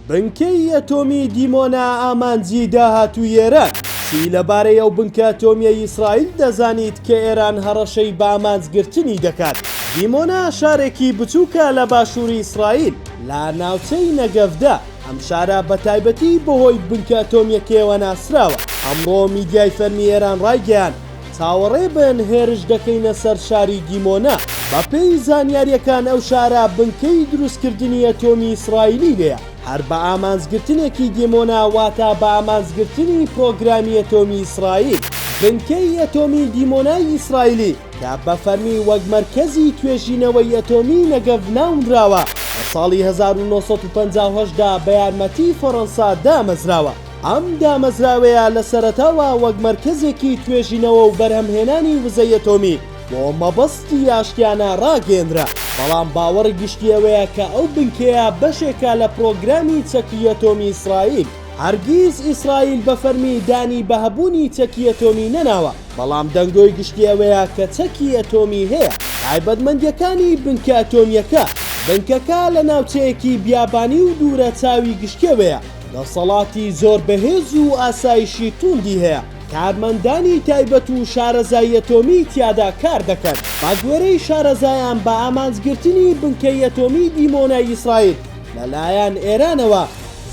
بنکەی ئەتۆمی دیمۆنا ئامانجی داهاتوو ئێران چی لەبارەی ئەو بنکە ئەتۆمیە ئیسرائیل دەزانیت کە ئێران هەڕەشەی بە ئامانجگرتنی دەکات. دیمۆنا شارێکی بچووکە لە باشووری ئیسرائیل لە ناوچەی نەگەڤدا. ئەم شارە بە تایبەتی بەهۆی بنکە ئەتۆمیەکەیەوە ناسراوە. ئەمڕۆ میدیای فەرمی ئێران ڕایگەیان چاوەڕێ بن هێرش دەکەینە سەر شاری دیمۆنا. بەپێی زانیاریەکان ئەو شارە بنکەی دروستکردنی ئەتۆمی ئیسرائیلی لێیە. هەر بە ئامانجگرتنێکی دیمۆنا واتە بە ئامانجگرتنی پرۆگرامی ئەتۆمی ئیسرائیل. بنکەی ئەتۆمی دیمۆنای ئیسرائیلی کە بە فەرمی وەک مەرکەزی توێژینەوەی ئەتۆمی نەگەڤ ناونراوە لە ساڵی 1950دا بە یارمەتی فەڕەنسا دامەزراوە. ئەم دامەزراوەیە لە سەرەتاوە وەک مەرکەزێکی توێژینەوە و بەرهەمهێنانی وزەی ئەتۆمی بۆ مەبەستی ئاشتیانە ڕاگەێنرا. بەڵام باوەڕی گشتیەوەیە کە ئەو بنکەیە بەشێکە لە پرۆگرامی چەکی ئەتۆمی ئیسرائیل. هەرگیز ئیسرائیل بە فەرمی دانی بەهەبوونی چەکی ئەتۆمی نەناوە، بەڵام دەنگۆی گشتیەوەیە کە چەکی ئەتۆمی هەیە. تایبەتمەندیەکانی بنکە ئەتۆمیەکە بنکەکە لە ناوچەیەکی بیابانی و دوورە چاوی گشتیەوەیە. دەسەڵاتی زۆر بەهێز و ئاسایشی توندی هەیە. کارمەندانی تایبەت و شارەزای ئەتۆمی تیادا کار دەکەن. باگوێرەی شارەزایان بە ئامانجگرتنی بنکەی ئەتۆمی دیمۆنای ئیسرائیل لەلایەن ئێرانەوە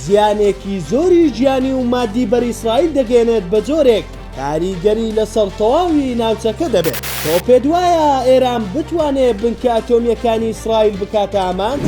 زیانێکی زۆری گیانی و مادی بەر ئیسرائیل دەگەێنێت بە جۆرێک کاریگەری لەسەر تەواوی ناوچەکە دەبێت. تۆ پێت وایە ئێران بتوانێت بنکە ئەتۆمیەکانی ئیسرائیل بکاتە ئامانج؟